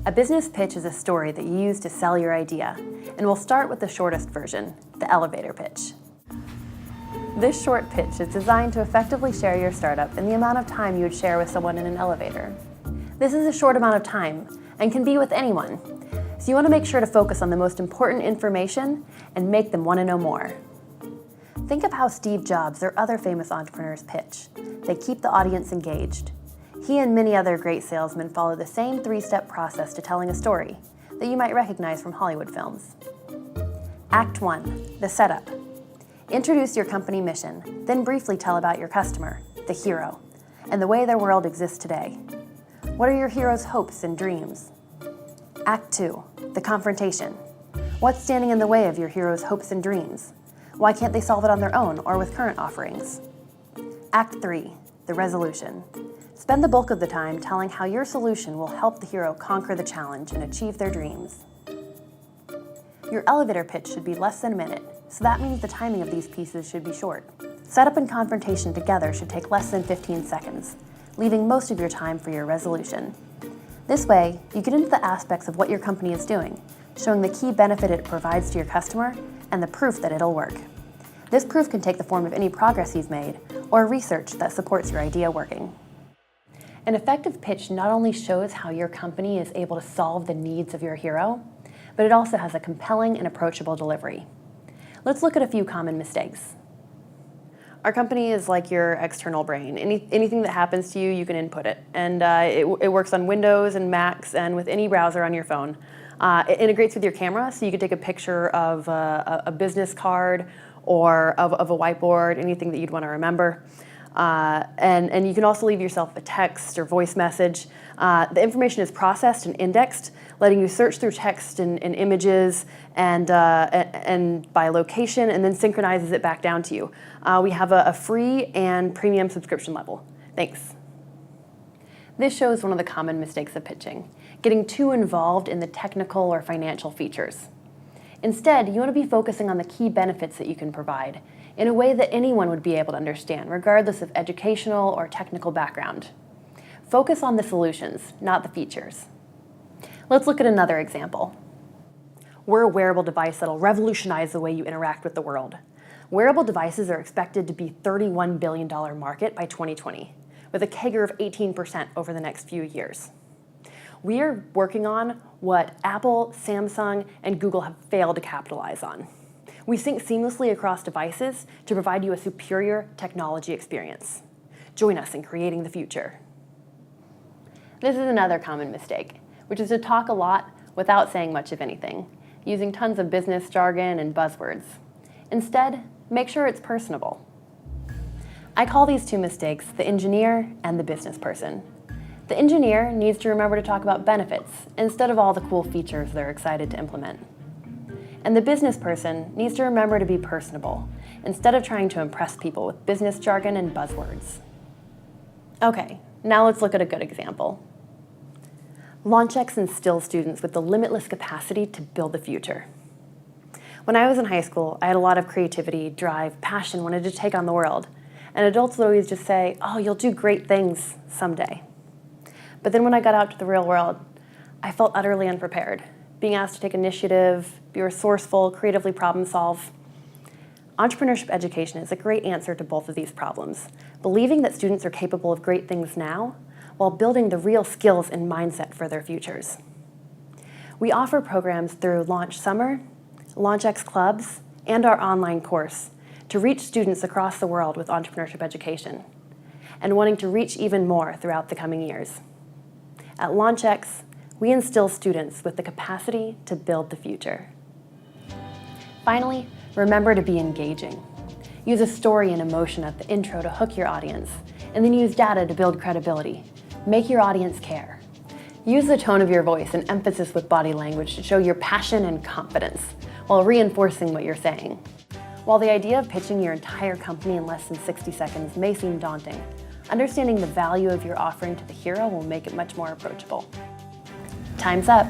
A business pitch is a story that you use to sell your idea, and we'll start with the shortest version, the elevator pitch. This short pitch is designed to effectively share your startup in the amount of time you would share with someone in an elevator. This is a short amount of time and can be with anyone, so you want to make sure to focus on the most important information and make them want to know more. Think of how Steve Jobs or other famous entrepreneurs pitch. They keep the audience engaged. He and many other great salesmen follow the same 3-step process to telling a story that you might recognize from Hollywood films. Act 1, the setup. Introduce your company mission, then briefly tell about your customer, the hero, and the way their world exists today. What are your hero's hopes and dreams? Act 2, the confrontation. What's standing in the way of your hero's hopes and dreams? Why can't they solve it on their own or with current offerings? Act 3, the resolution. Spend the bulk of the time telling how your solution will help the hero conquer the challenge and achieve their dreams. Your elevator pitch should be less than a minute, so that means the timing of these pieces should be short. Setup and confrontation together should take less than 15 seconds, leaving most of your time for your resolution. This way, you get into the aspects of what your company is doing, showing the key benefit it provides to your customer and the proof that it'll work. This proof can take the form of any progress you've made or research that supports your idea working. An effective pitch not only shows how your company is able to solve the needs of your hero, but it also has a compelling and approachable delivery. Let's look at a few common mistakes. Our company is like your external brain. Anything that happens to you, you can input it. And it works on Windows and Macs and with any browser on your phone. It integrates with your camera, so you can take a picture of a business card or of a whiteboard, anything that you'd want to remember. And you can also leave yourself a text or voice message. The information is processed and indexed, letting you search through text and images and by location, and then synchronizes it back down to you. We have a free and premium subscription level. Thanks. This shows one of the common mistakes of pitching, getting too involved in the technical or financial features. Instead, you want to be focusing on the key benefits that you can provide in a way that anyone would be able to understand, regardless of educational or technical background. Focus on the solutions, not the features. Let's look at another example. We're a wearable device that'll revolutionize the way you interact with the world. Wearable devices are expected to be a $31 billion market by 2020, with a CAGR of 18% over the next few years. We are working on what Apple, Samsung, and Google have failed to capitalize on. We sync seamlessly across devices to provide you a superior technology experience. Join us in creating the future. This is another common mistake, which is to talk a lot without saying much of anything, using tons of business jargon and buzzwords. Instead, make sure it's personable. I call these two mistakes the engineer and the business person. The engineer needs to remember to talk about benefits instead of all the cool features they're excited to implement. And the business person needs to remember to be personable instead of trying to impress people with business jargon and buzzwords. Okay, now let's look at a good example. LaunchX instills students with the limitless capacity to build the future. When I was in high school, I had a lot of creativity, drive, passion, wanted to take on the world. And adults would always just say, "Oh, you'll do great things someday." But then when I got out to the real world, I felt utterly unprepared. Being asked to take initiative, be resourceful, creatively problem solve. Entrepreneurship education is a great answer to both of these problems, believing that students are capable of great things now, while building the real skills and mindset for their futures. We offer programs through Launch Summer, LaunchX Clubs, and our online course to reach students across the world with entrepreneurship education, and wanting to reach even more throughout the coming years. At LaunchX, we instill students with the capacity to build the future. Finally, remember to be engaging. Use a story and emotion at the intro to hook your audience, and then use data to build credibility. Make your audience care. Use the tone of your voice and emphasis with body language to show your passion and confidence, while reinforcing what you're saying. While the idea of pitching your entire company in less than 60 seconds may seem daunting, understanding the value of your offering to the hero will make it much more approachable. Time's up.